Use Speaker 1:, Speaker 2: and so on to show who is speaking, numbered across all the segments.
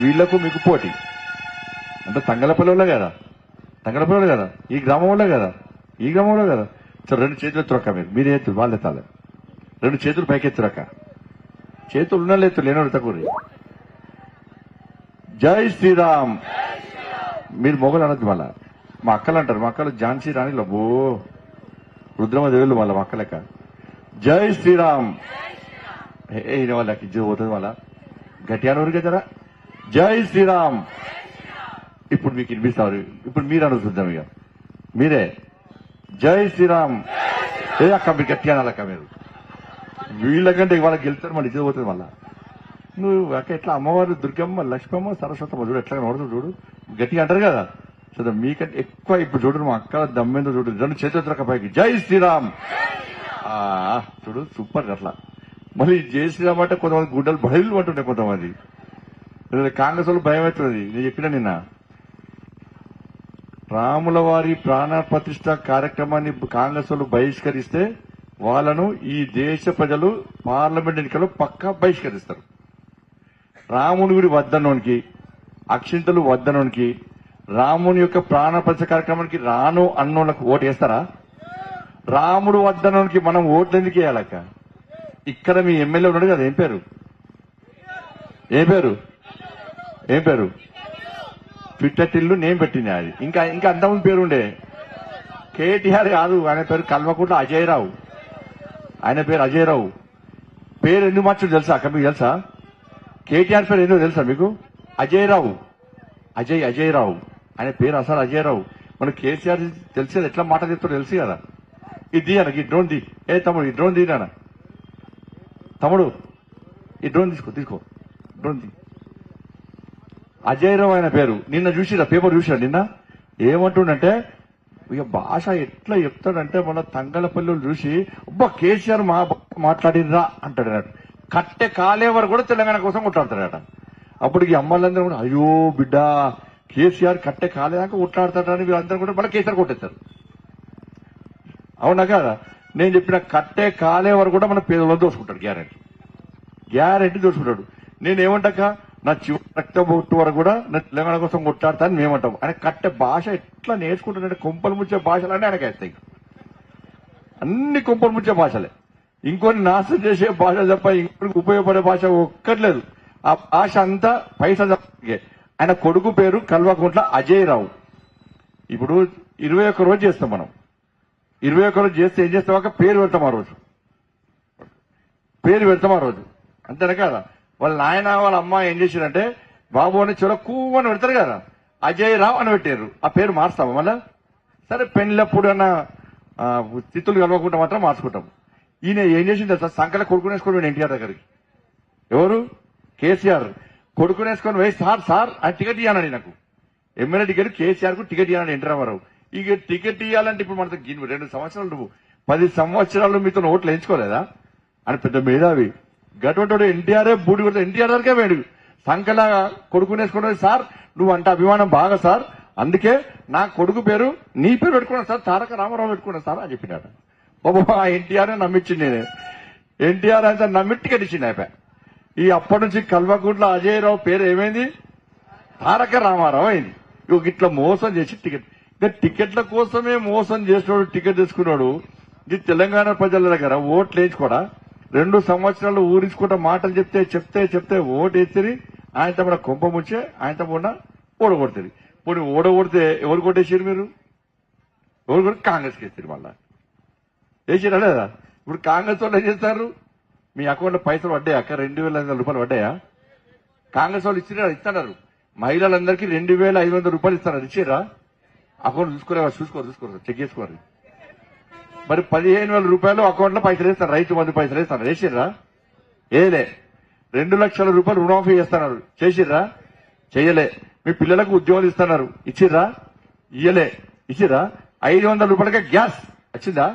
Speaker 1: వీళ్లకు మీకు పోటీ అంటే తంగలపల్లి కదా, తంగలపల్లి కదా, ఈ గ్రామంలో కదా, ఈ గ్రామంలో కదా. సో 2 చేతులు ఎత్తురక్క, మీరు ఎత్తు, వాళ్ళు ఎత్తాలి. 2 చేతులు పైకి ఎత్తురక్క, చేతులు ఉన్న లేదు లేనోడు తక్కువ. జై శ్రీరామ్. మీరు మొగలు అనొద్దు, మళ్ళా మా అక్కలు అంటారు. మా అక్కలు ఝాన్సీ రాణి లబో రుద్రమదేవులు మళ్ళా మా అక్కలెక్క. జై శ్రీరామ్. అయిన వాళ్ళకి ఇజ్జు పోతుంది, మళ్ళా గట్టిగా నూరు కదా. జై శ్రీరామ్. ఇప్పుడు మీకు వినిపిస్తారు, ఇప్పుడు మీరు అనుకుందాం, ఇక మీరే జై శ్రీరామ్. ఏ అక్క మీరు గట్టిగా అనాలక్క, మీరు వీళ్ళకంటే ఇవాళ గెలుస్తారు, మళ్ళీ ఇజ్జు పోతుంది. మళ్ళా నువ్వు అక్క ఎట్లా అమ్మవారు దుర్గమ్మ, లక్ష్మమ్మ, సరస్వతమ్మ చూడు ఎట్లా నోడుతుంది చూడు, గట్టిగా అంటారు కదా. సో మీకంటే ఎక్కువ ఇప్పుడు చూడు మా అక్క దమ్మెందో చూడు. 2 చేతుల పైకి జై శ్రీరామ్. చూడు సూపర్. అట్లా మళ్ళీ జై శ్రీరామ్ అంటే కొంతమంది గుడ్డలు బయలు అంటుంటాయి, కొంతమంది కాంగ్రెస్ వాళ్ళు భయం అవుతుంది. నేను చెప్పిన నిన్న రాముల వారి ప్రాణ ప్రతిష్ఠ కార్యక్రమాన్ని కాంగ్రెస్ వాళ్ళు బహిష్కరిస్తే వాళ్ళను ఈ దేశ ప్రజలు పార్లమెంట్ ఎన్నికల్లో పక్కా బహిష్కరిస్తారు. రాముని గుడి వద్దనోనికి, అక్షింతలు వద్దనోనికి, రాముని యొక్క ప్రాణ ప్రతిష్ఠ కార్యక్రమానికి రాను అన్నోళ్ళకు ఓటు వేస్తారా? రాముడు వద్దనోనికి మనం ఓట్లు ఎందుకు వేయాలక్క? ఇక్కడ మీ ఎమ్మెల్యే ఉన్నాడు కదా, ఏం పేరు, ఏం పేరు, ఏం పేరు? పిట్టటిల్లు నేను పెట్టింది అది. ఇంకా ఇంకా అంతమంది పేరు ఉండే. కేటీఆర్ కాదు, ఆయన పేరు కల్వకుంట్ల అజయ్ రావు. ఆయన పేరు అజయ్ రావు. పేరు ఎందుకు మార్చాడు తెలుసా అక్క? మీకు తెలుసా కేటీఆర్ పేరు ఎందుకు తెలుసా మీకు? అజయ్ రావు, అజయ్ రావు. ఆయన పేరు అసలు అజయ్ రావు. మన కేసీఆర్ తెలిసేది ఎట్లా మాట చెప్తాడో తెలుసు కదా. ఇది అన్న ఈ డ్రోన్ ది, ఏ తమ్ముడు ఈ డ్రోన్ తీనా తమ్ముడు, ఈ డ్రోన్ తీసుకో డ్రోన్ తీ. అజయ్ రావు ఆయన పేరు. నిన్న చూసిరా, పేపర్ చూసిరా నిన్న ఏమంటుండంటే, ఇక భాష ఎట్లా చెప్తాడంటే మన తంగలపల్లి చూసి అబ్బా కేసీఆర్ మాట్లాడినరా అంటాడు. కట్టె కాలేవారు కూడా తెలంగాణ కోసం కొట్లాడతాడట. అప్పటికి అమ్మాయిలందరూ కూడా అయ్యో బిడ్డ కేసీఆర్ కట్టె కాలేదాకా కొట్లాడతాడని వీళ్ళందరూ కూడా మళ్ళీ కేసీఆర్ కొట్టేస్తారు. అవునా కదా? నేను చెప్పిన కట్టె కాలేవారు కూడా మన పేదలో దోసుకుంటాడు, గ్యారెంటీ దోసుకుంటాడు. నేనేమంటాక నా చివరి రక్తబొట్టు వరకు కూడా నా తెలంగాణ కోసం కొట్లాడతా అని మేమంటాం. ఆయన కట్టె భాష ఎట్లా నేర్చుకుంటాడంటే కొంపలు ముంచే భాషలన్నీ ఆయనకి వేస్తాయి. అన్ని కొంపలు ముంచే భాషలే, ఇంకొని నాశనం చేసే భాషలు తప్ప ఇంకొకరికి ఉపయోగపడే భాష ఒక్కట్లేదు. ఆ భాష అంతా పైసా తప్పే. ఆయన కొడుకు పేరు కల్వకుంట్ల అజయ్ రావు. ఇప్పుడు 21 రోజు చేస్తాం మనం. 21 రోజు చేస్తే ఏం చేస్తాం? పేరు పెడతాం ఆ రోజు, పేరు పెడతాం ఆ రోజు, అంతేనా కదా? వాళ్ళ నాయన వాళ్ళ అమ్మ ఏం చేశారంటే బాబు అని చివరకు అని పెడతారు కదా, అజయ్ రావు అని పెట్టారు. ఆ పేరు మార్స్తాము మళ్ళా. సరే పెళ్లిప్పుడు అన్న తిత్తులు కలవకుండా మాత్రం మార్చుకుంటాం. ఈయన ఏం చేసింది తెలుసా? సంకల కొడుకునేసుకొని ఎన్టీఆర్ దగ్గరికి. ఎవరు? కేసీఆర్. కొడుకునేసుకొని పోయి సార్ ఆయన టికెట్ ఇవ్వాలని, నాకు ఎమ్మెల్యే టికెట్ కేసీఆర్ కు టికెట్ ఇవ్వాలని ఎన్టీ రామారావు. ఇక టికెట్ ఇవ్వాలంటే ఇప్పుడు మనతో 2 సంవత్సరాలు నువ్వు 10 సంవత్సరాలు మీతో ఓట్లు వేయించుకోలేదా అని పెద్ద మేధావి గటువంటి ఎన్టీఆర్ఏ బూడి కొడితే ఎన్టీఆర్ దగ్గరే వేడు. సంకల కొడుకునేసుకున్నది సార్ నువ్వు అంటే అభిమానం బాగా సార్, అందుకే నా కొడుకు పేరు నీ పేరు పెట్టుకున్నా సార్, తారక రామారావు పెట్టుకున్నా సార్ అని చెప్పినాడు. బాబా ఎన్టీఆర్ నమ్మించింది నేనే. ఎన్టీఆర్ అంతా నమ్మి టికెట్ ఇచ్చింది అయిపోయా. ఈ అప్పటి నుంచి కల్వకుంట్ల అజయ్ రావు పేరు ఏమైంది? తారక రామారావు అయింది. ఇట్లా మోసం చేసి టికెట్ల కోసమే మోసం చేసినాడు, టికెట్ తీసుకున్నాడు. ఇది తెలంగాణ ప్రజల దగ్గర ఓట్లు వేయించుకోడా? 2 సంవత్సరాలు ఊరించుకుంటా మాటలు చెప్తే ఓటు వేసి ఆయనతో మన కొంప ముంచే ఆయనతో కూడా ఓడగొడుతుంది. ఇప్పుడు ఓడగొడితే ఎవరు కొట్టేసారు? మీరు ఎవరు కొట్టి కాంగ్రెస్కి వేస్తారు. మళ్ళా వేసారా లేదా? ఇప్పుడు కాంగ్రెస్ వాళ్ళు ఏం చేస్తారు? మీ అకౌంట్లో పైసలు పడ్డాయా అక్క? 2,500 రూపాయలు పడ్డాయా? కాంగ్రెస్ వాళ్ళు ఇస్తున్నారు. మహిళలందరికీ 2,500 రూపాయలు ఇస్తున్నారు. ఇచ్చారా? అకౌంట్ చూసుకోరు, చెక్ చేసుకోరు. మరి 15,000 రూపాయలు అకౌంట్ లో పైసలు వేస్తారు, రైతు మంది పైసలు వేస్తారు. వేసిర్రా? ఏలే. 2 లక్షల రూపాయలు రుణమాఫీ చేస్తున్నారు, చేసిర్రా? చేయలే. మీ పిల్లలకు ఉద్యోగాలు ఇస్తున్నారు, ఇచ్చిర్రా? ఇయ్యలే. ఇచ్చిర్రా? 500 రూపాయలకే గ్యాస్ వచ్చిందా?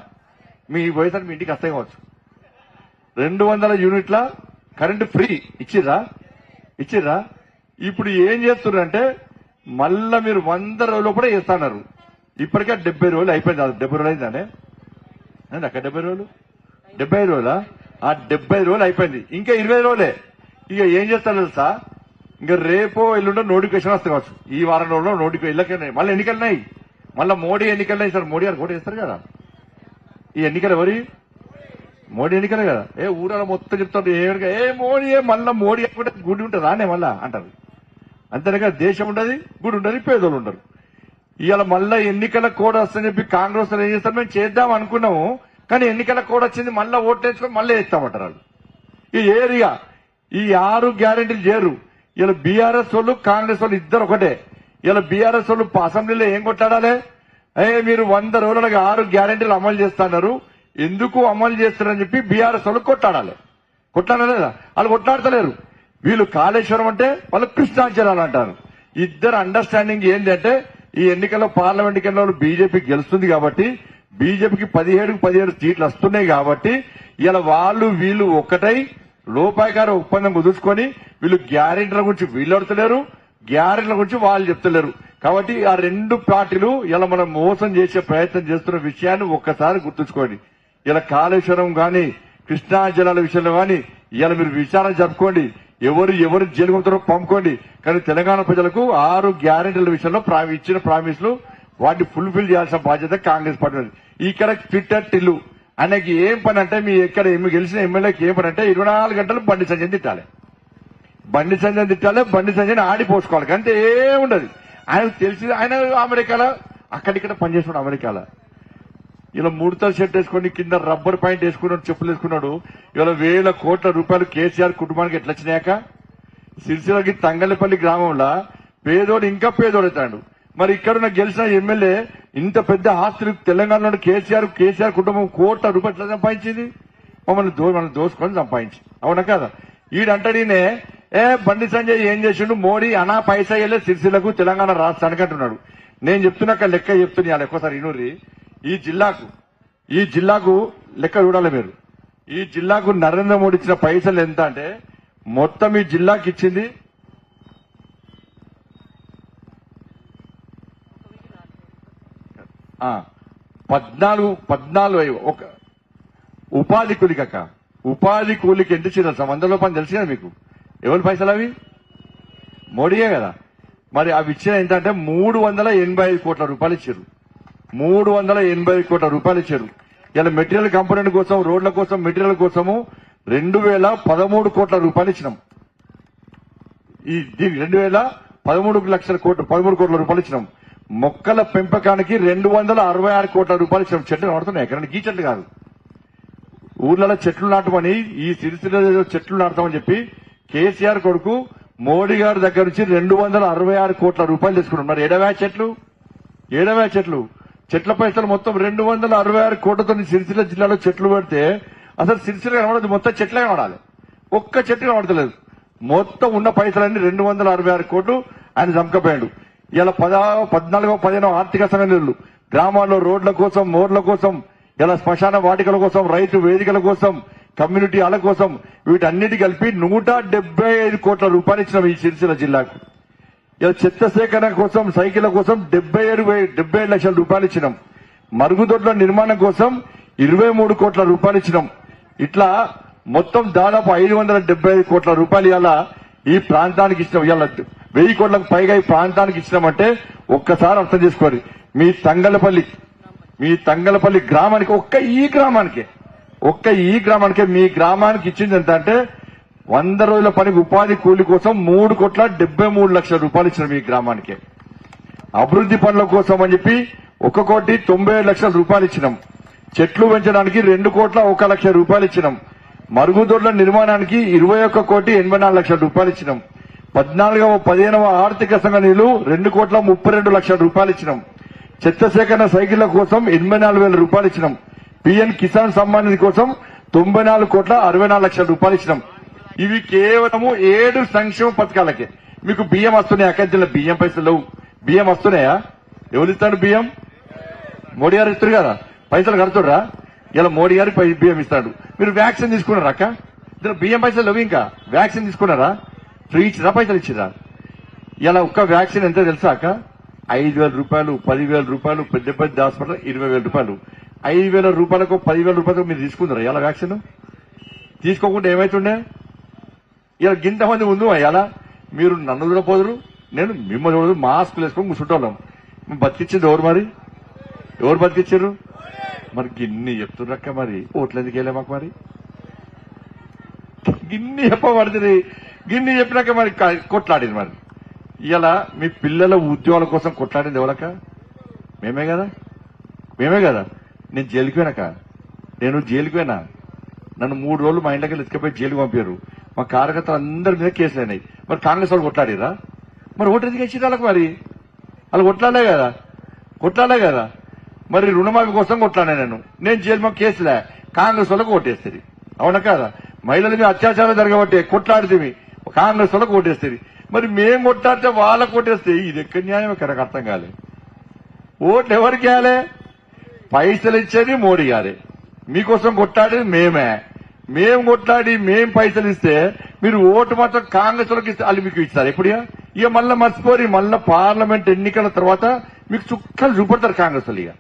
Speaker 1: మీ వయసు మీ ఇంటికి వస్తాయి కావచ్చు. 200 యూనిట్ల కరెంటు ఫ్రీ ఇచ్చిర్రా? ఇప్పుడు ఏం చేస్తున్నారంటే మళ్ళా మీరు 100 రోజులు కూడా చేస్తున్నారు. ఇప్పటికే 70 రోజులు అయిపోయింది. 70 రోజులు అయిందానే అక్క? 70 రోజులు 75 రోజులా? ఆ 70 రోజులు అయిపోయింది. ఇంకా 20 రోజులే. ఇక ఏం చేస్తారు తెలుసా? ఇంకా రేపో ఎల్లుండో నోటిఫికేషన్ వస్తుంది కావచ్చు. ఈ వారం రోజుల్లో నోటిఫికేషన్ మళ్ళీ ఎన్నికలున్నాయి. మళ్ళీ మోడీ ఎన్నికలున్నాయి సార్. మోడీ గారు ఓటు వేస్తారు కదా. ఈ ఎన్నికలు ఎవరి మోడీ ఎన్నికలే కదా. ఊరాల మొత్తం చెప్తారు ఏ మోడీ మళ్ళా మోడీ అనుకుంటే గుడి ఉంటుంది అనే మళ్ళా అంటారు. అంతేనే కదా. దేశం ఉండదు, గుడి ఉండదు, పేదోళ్ళు ఉండరు. ఇవాళ మళ్ళా ఎన్నికల కోడ్ వస్తుందని చెప్పి కాంగ్రెస్ ఏం చేస్తారు, మేము చేద్దాం అనుకున్నాము కానీ ఎన్నికల కోడ్ వచ్చింది మళ్ళా ఓట్లు వేసుకొని మళ్ళీ వేస్తామంటారు వాళ్ళు. ఈ ఏరియా ఈ 6 గ్యారెంటీలు చేరు. ఇలా బీఆర్ఎస్ వాళ్ళు కాంగ్రెస్ వాళ్ళు ఇద్దరు ఒకటే. ఇలా బీఆర్ఎస్ వాళ్ళు అసెంబ్లీలో ఏం కొట్లాడాలి, మీరు 100 రోజులుగా 6 గ్యారెంటీలు అమలు చేస్తున్నారు, ఎందుకు అమలు చేస్తారని చెప్పి బీఆర్ఎస్ వాళ్ళు కొట్లాడాలి. కొట్లాడలేదా? వాళ్ళు కొట్లాడతలేరు. వీళ్ళు కాళేశ్వరం అంటే వాళ్ళు కృష్ణాంచలాలు అంటారు. ఇద్దరు అండర్స్టాండింగ్ ఏంటంటే ఈ ఎన్నికల్లో పార్లమెంట్ ఎన్నికల్లో బీజేపీ గెలుస్తుంది కాబట్టి, బీజేపీకి 17 సీట్లు వస్తున్నాయి కాబట్టి ఇలా వాళ్ళు వీళ్ళు ఒక్కటై లోపాయకార ఒప్పందం కుదుర్చుకొని వీళ్ళు గ్యారెంటీల గురించి వీళ్ళు అడుగుతలేరు, గ్యారెంటీల గురించి వాళ్ళు చెప్తలేరు. కాబట్టి ఆ 2 పార్టీలు ఇలా మనం మోసం చేసే ప్రయత్నం చేస్తున్న విషయాన్ని ఒక్కసారి గుర్తుంచుకోండి. ఇలా కాళేశ్వరం గాని కృష్ణా జలాల విషయంలో గాని ఇలా మీరు విచారణ జరుపుకోండి. ఎవరు జైలుకుంటారో పంపుకోండి. కానీ తెలంగాణ ప్రజలకు 6 గ్యారెంటీల విషయంలో ఇచ్చిన ప్రామిస్లు వాటిని ఫుల్ఫిల్ చేయాల్సిన బాధ్యత కాంగ్రెస్ పార్టీ. ఇక్కడ ట్విట్టర్ టిల్లు ఆయనకి ఏం పని అంటే మీ గెలిచిన ఎమ్మెల్యేకి ఏం పని అంటే 24 గంటలు బండి సంజయ్ తిట్టాలి, బండి సంజయ్ని ఆడిపోసుకోవాలి. అంటే ఏముండదు. ఆయనకు తెలిసి ఆయన అమెరికాలో అక్కడిక్కడ పనిచేస్తున్నాడు. అమెరికాలో ఇలా 3 తల షర్ట్ వేసుకుని కింద రబ్బర్ పాయింట్ వేసుకున్నాడు, చెప్పులు వేసుకున్నాడు. ఇలా 1000 కోట్ల రూపాయలు కేసీఆర్ కుటుంబానికి ఎట్లా వచ్చినాక సిరిసిల్లకి తంగళ్ళపల్లి గ్రామంలో పేదోడు ఇంకా పేదోడవుతాడు. మరి ఇక్కడ గెలిచిన ఎమ్మెల్యే ఇంత పెద్ద ఆస్తులు తెలంగాణలో కేసీఆర్ కుటుంబం కోట్ల రూపాయలు ఎట్లా సంపాదించింది? మమ్మల్ని దోసుకొని సంపాదించి. అవునా కదా? ఈడంటాడీనే బండి సంజయ్ ఏం చేసిండు, మోడీ అనా పైసా వెళ్ళే సిరిసిల్లకు తెలంగాణ రాష్ట్రానికి అంటున్నాడు. నేను చెప్తున్నాక లెక్క చెప్తున్నా ఎక్కువసారి ఇనూరి. ఈ జిల్లాకు లెక్క చూడాలి మీరు. ఈ జిల్లాకు నరేంద్ర మోడీ ఇచ్చిన పైసలు ఎంత అంటే మొత్తం ఈ జిల్లాకి ఇచ్చింది 14 ఒక ఉపాధి కూలికి అక్క. ఉపాధి కూలికి ఎంత ఇచ్చింది తెలుసా? 100 రూపాయలు తెలుసు కదా మీకు. ఎవరి పైసలు అవి? మోడీయే కదా. మరి అవి ఇచ్చిన ఏంటంటే 385 కోట్ల రూపాయలు ఇచ్చారు. 385 కోట్ల రూపాయలు ఇచ్చారు. ఇలా మెటీరియల్ కంపోనెంట్ కోసం, రోడ్ల కోసం, మెటీరియల్ కోసము 2013 కోట్ల రూపాయలు ఇచ్చినాం. ఈ 2013 కోట్ల రూపాయలు ఇచ్చినాం. మొక్కల పెంపకానికి 266 కోట్ల రూపాయలు ఇచ్చినాం. చెట్లు నాడుతున్నాయి ఎక్కడ? ఈ చెట్లు కాదు, ఊర్లలో చెట్లు నాటమని, ఈ సిరిసిల్ల చెట్లు నాటుతామని చెప్పి కేసీఆర్ కొడుకు మోడీ గారి దగ్గర నుంచి 266 కోట్ల రూపాయలు తీసుకున్నాం. మరి ఏడవే చెట్లు చెట్ల పైసలు మొత్తం 266 కోట్లతో సిరిసిల్ల జిల్లాలో చెట్లు పెడితే అసలు సిరిసిల్ల కనబడదు, మొత్తం చెట్లే కనబడాలి. ఒక్క చెట్టు కనబడతలేదు. మొత్తం ఉన్న పైసలన్నీ 266 కోట్లు ఆయన చంకపోయాడు. ఇలా 14-15 ఆర్థిక సంఘటనలు గ్రామాల్లో రోడ్ల కోసం, మోర్ల కోసం, ఇలా శ్మశాన వాటికల కోసం, రైతు వేదికల కోసం, కమ్యూనిటీ హాల కోసం, వీటన్నిటి కలిపి 175 కోట్ల రూపాయలు ఇచ్చినాం ఈ సిరిసిల్ల జిల్లాకు. ఇలా చెత్త సేకరణ కోసం, సైకిళ్ల కోసం 77 లక్షల రూపాయలు ఇచ్చినాం. మరుగుదొడ్ల నిర్మాణం కోసం 23 కోట్ల రూపాయలు ఇచ్చినాం. ఇట్లా మొత్తం దాదాపు 575 కోట్ల రూపాయలు ఇలా ఈ ప్రాంతానికి ఇచ్చినాం. ఇలా 1000 కోట్లకు పైగా ఈ ప్రాంతానికి ఇచ్చినామంటే ఒక్కసారి అర్థం చేసుకోండి. మీ తంగలపల్లి గ్రామానికి ఒక్క ఈ గ్రామానికే మీ గ్రామానికి ఇచ్చింది ఎంత అంటే 100 రోజుల పనికి ఉపాధి కూలి కోసం 3,73 లక్షల రూపాయలు ఇచ్చినాం మీ గ్రామానికి. అభివృద్ధి పనుల కోసం అని చెప్పి 1,97 లక్షల రూపాయలు ఇచ్చినాం. చెట్లు పెంచడానికి 2,01 లక్షల రూపాయలు ఇచ్చినాం. మరుగుదొడ్ల నిర్మాణానికి 21,84 లక్షల రూపాయలు ఇచ్చినాం. 14వ-15వ ఆర్థిక సంఘ నిధులు 2,32 లక్షల రూపాయలు ఇచ్చినాం. చెత్త సేకరణ సైకిళ్ల కోసం 84,000 రూపాయలు ఇచ్చినాం. పిఎం కిసాన్ సమ్మాన్ నిధి కోసం 94,64 లక్షల రూపాయలు ఇచ్చినాం. ఇవి కేవలము 7 సంక్షేమ పథకాలకే. మీకు బియ్యం వస్తున్నాయా? అక్కడ బియ్యం పైసలు లేవు. బియ్యం వస్తున్నాయా? ఎవరు ఇస్తాడు బియ్యం? మోడీ గారు ఇస్తారు కదా. పైసలు కడుతుర్రా? ఇలా మోడీ గారి బియ్యం ఇస్తాడు. మీరు వ్యాక్సిన్ తీసుకున్నారా అక్క? ఇందులో బియ్యం పైసలు లేవు. ఇంకా వ్యాక్సిన్ తీసుకున్నారా? ఫ్రీ ఇచ్చిరా? పైసలు ఇచ్చిరా? ఇలా ఒక్క వ్యాక్సిన్ ఎంత తెలుసా అక్క? 5,000 రూపాయలు, 10,000 రూపాయలు, పెద్ద హాస్పిటల్ 20,000 రూపాయలు. 5,000 రూపాయలకు 10,000 రూపాయలకు మీరు తీసుకుందరా ఇలా వ్యాక్సిన్? తీసుకోకుండా ఏమైతుండే? ఇలా గింతమంది ముందు ఇలా మీరు నన్ను చూడపోదురు, నేను మిమ్మల్ని చూడదు. మాస్కులు వేసుకొని కూర్చుంటాం. బతికిచ్చింది ఎవరు? మరి ఎవరు బతికిచ్చారు? మరి గిన్ని చెప్తున్నక్క మరి ఓట్లు ఎందుకు వెళ్ళా మాకు? మరి గిన్ని చెప్పబడుతుంది, గిన్ని చెప్పినాక మరి కొట్లాడింది. మరి ఇలా మీ పిల్లల ఉద్యోగాల కోసం కొట్లాడింది ఎవరక్క? మేమే కదా, మేమే కదా. నేను జైలుకి పోయినాక, నేను జైలుకి పోయినా, నన్ను 3 రోజులు మా ఇంట్లోకి ఎత్తుకపోయి జైలుకి పంపారు. మా కార్యకర్తలు అందరి మీద కేసులు అయినాయి. మరి కాంగ్రెస్ వాళ్ళు కొట్లాడిరా? మరి ఓటు ఎందుకు ఇచ్చింది వాళ్ళకి? మరి వాళ్ళు కొట్లాడే కదా, కొట్లాడే కదా. మరి రుణమాఫీ కోసం కొట్లాడా నేను జైలు మాకు కేసులే, కాంగ్రెస్ వాళ్ళకు ఓటేస్తుంది. అవునా కదా? మహిళల మీద అత్యాచారం జరగబట్టే కొట్లాడితే కాంగ్రెస్ వాళ్ళకు ఓటేస్తుంది. మరి మేము కొట్లాడితే వాళ్ళకు ఓటేస్తే ఇది ఎక్కడ న్యాయం? కరెక్ట్ అర్థం కాలే. ఓట్లు ఎవరికి వేయాలి? పైసలు ఇచ్చేది మోడీ గారే, మీకోసం కొట్లాడేది మేమే. మేము కొట్లాడి మేము పైసలు ఇస్తే మీరు ఓటు మాత్రం కాంగ్రెస్ వాళ్ళకి ఇస్తే వాళ్ళు మీకు ఇస్తారు. ఎప్పుడు ఇక మళ్ళీ మర్చిపోయి మళ్ళీ పార్లమెంట్ ఎన్నికల తర్వాత మీకు చుక్కలు చూపెడతారు కాంగ్రెస్ వాళ్ళు. ఇక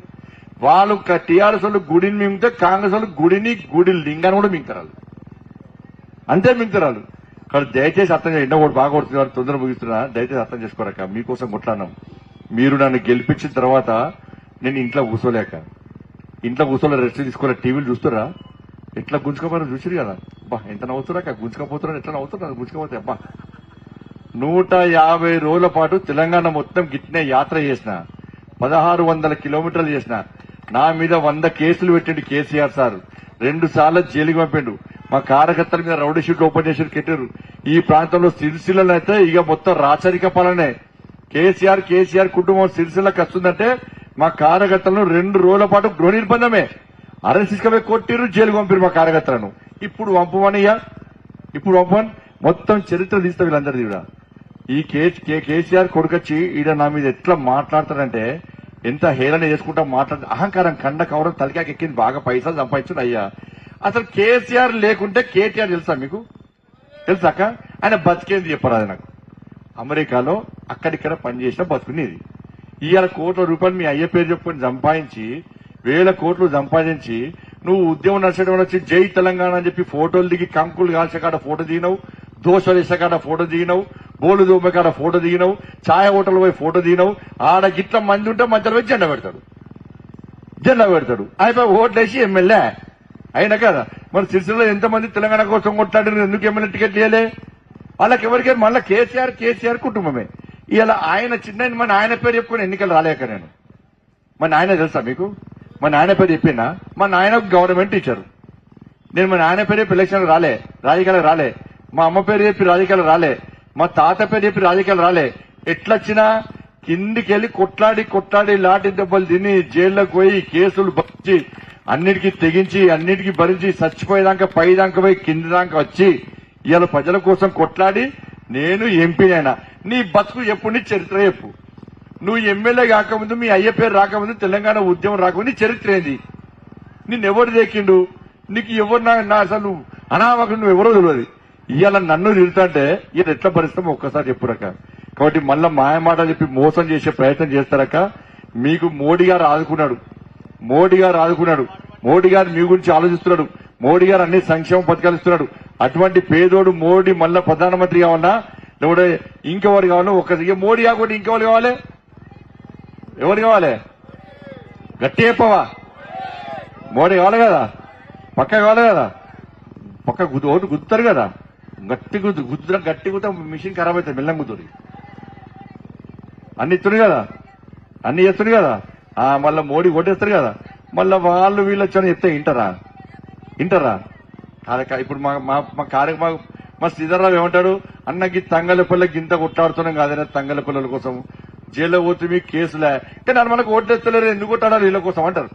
Speaker 1: వాళ్ళు టీఆర్ఎస్ వాళ్ళు గుడిని మింగితే కాంగ్రెస్ వాళ్ళు గుడి లింగాన్ని కూడా మింగుతారు. అంతే మింగుతారు. కానీ దయచేసి అర్థం చేయండి. ఎండ కూడా బాగా కొడుతున్నారు, తొందర ముగిస్తున్నా, దయచేసి అర్థం చేసుకోరాక. మీకోసం కొట్లాడినాం. మీరు నన్ను గెలిపించిన తర్వాత నేను ఇంట్లో కూర్చోలేక, ఇంట్లో కూర్చోలే, రెస్ట్ తీసుకోలే, టీవీలు చూస్తురా ఎట్లా గుంజుకోపోయినా చూసిరు కదా. అబ్బా ఎంత నవ్వుతురాక, గుంజుకపోతున్నా ఎట్లా నవ్వుతున్నా, గుంజుకపోతే అబ్బా. 150 రోజుల పాటు తెలంగాణ మొత్తం గిట్నే యాత్ర చేసిన, 1600 కిలోమీటర్లు చేసిన. నా మీద 100 కేసులు పెట్టిండు కేసీఆర్ సార్. 2 సార్లు జైలుకి పంపిండు. మా కార్యకర్తల మీద రౌడీ షీట్లు ఓపెన్ చేసి పెట్టారు. ఈ ప్రాంతంలో సిరిసిల్లలో అయితే ఇక మొత్తం రాచరిక పాలనే. కేసీఆర్ కుటుంబం సిరిసిల్లకు వస్తుందంటే మా కార్యకర్తలను 2 రోజుల పాటు గృహ నిర్బంధమే. అరెస్ట్ తీసుకుపోయి కొట్టిరు, జైలుకు పంపిరు మా కార్యకర్తలను. ఇప్పుడు పంపమనియా, ఇప్పుడు పంపమని మొత్తం చరిత్ర తీస్తా వీళ్ళందరిది కూడా. ఈ కేసీఆర్ కొడుకొచ్చి ఈడ నా మీద ఎట్లా మాట్లాడతాడంటే, ఎంత హేళన చేసుకుంటా మాట్లాడు, అహంకారం కండ కవరం తలకాకి ఎక్కింది. బాగా పైసలు సంపాదించుడు అయ్యా. అసలు కేసీఆర్ లేకుంటే కేటీఆర్ తెలుసా మీకు? తెలుసాక ఆయన బతికేంది చెప్పరాదు నాకు. అమెరికాలో అక్కడిక్కడ పనిచేసిన బతుకునేది. ఇవాళ కోట్ల రూపాయలు మీ అయ్య పేరు చెప్పుకొని సంపాదించి, 1000 కోట్లు సంపాదించి, నువ్వు ఉద్యమం నడిచేయడం వచ్చి జై తెలంగాణ అని చెప్పి ఫోటోలు దిగి కంకులు కాల్చే కాడ ఫోటో దిగినవు, దోశలు వేసే కాడ ఫోటో దిగినవు, బోలు దోమ కాడ ఫోటో దిగినవు, ఛాయ హోటల్ పోయి ఫోటో దిగినవు. ఆడ గిట్ల మంది ఉంటే మధ్యలో పోయి జెండా పెడతాడు. అయిపోయి ఓట్లేసి ఎమ్మెల్యే అయినా కదా. మరి సిరిసిల్లలో ఎంతమంది తెలంగాణ కోసం కొట్లాడారు? ఎందుకు ఎమ్మెల్యే టికెట్ ఇవ్వలే? వాళ్ళకి ఎవరికే మళ్ళీ కేసీఆర్ కుటుంబమే. ఇలా ఆయన చిన్న మన ఆయన పేరు చెప్పుకుని ఎన్నికలు రాలేక నేను. మన ఆయన తెలుసా మీకు? మన ఆయన పేరు చెప్పినా, మా నాయన గవర్నమెంట్ టీచరు. నేను మా నాయన పేరు చెప్పి ఎలక్షన్ రాజకీయాలు రాలే. మా అమ్మ పేరు చెప్పి రాజకీయాలు రాలే. మా తాత పేరు చెప్పి రాజకీయాలు రాలే. ఎట్లొచ్చినా కిందికెళ్లి కొట్లాడి లాఠీ దెబ్బలు తిని జైల్లోకి పోయి కేసులు భరించి అన్నిటికీ తెగించి అన్నిటికీ భరించి చచ్చిపోయేదాకా పైదాకా పోయి కింది దాకా వచ్చి ఇవాళ ప్రజల కోసం కొట్లాడి నేను ఎంపీ అయినా. నీ బతుకు ఎప్పుడు నీ చరిత్ర చెప్పు. నువ్వు ఎమ్మెల్యే కాకముందు, మీ అయ్య పేరు రాకముందు, తెలంగాణ ఉద్యమం రాకముందు నీ చరిత్ర ఏంది? నిన్నెవరు దేకిండు? నీకు ఎవరు నా అసలు అనామకుడు నువ్వు ఎవరో తెలియదు. ఇవాళ నన్ను తిరుగుతుంటే ఇవాళ ఎట్లా భరిస్తామో ఒక్కసారి చెప్పురక. కాబట్టి మళ్ళా మాయమాట చెప్పి మోసం చేసే ప్రయత్నం చేస్తారక. మీకు మోడీ గారు ఆదుకున్నాడు. మోడీ గారు మీ గురించి ఆలోచిస్తున్నాడు. మోడీ గారు అన్ని సంక్షేమ పథకాలు ఇస్తున్నాడు. అటువంటి పేదోడు మోడీ మళ్ళా ప్రధానమంత్రి కావాలన్నా, లేకపోతే ఇంకెవరు కావాలో ఇక మోడీ కాకుండా ఇంకెవరు కావాలి? ఎవరు కావాలి? గట్టి చెప్పవా? మోడీ కావాలి కదా, పక్క కావాలి కదా, పక్క ఓటు గుద్దుతారు కదా. గట్టి గుద్దుతా మిషన్ ఖరాబ్ అవుతుంది, మెల్లం గుద్దురు. అన్ని ఇస్తుంది కదా, అన్ని చేస్తుంది కదా. మళ్ళా మోడీ ఓటేస్తారు కదా. మళ్ళా వాళ్ళు వీళ్ళు వచ్చారని చెప్తే వింటారా? ఇప్పుడు మా శ్రీధర్రావు ఏమంటాడు? అన్నకి తంగల పిల్లకి ఇంత కొట్లాడుతున్నాం కాదనే తంగల పిల్లల కోసం జైల్లో పోతే మీకు కేసులే, కానీ మనకు ఓటేస్తలేరు, ఎందుకు కొట్టాడాలి వీళ్ళ కోసం అంటారు.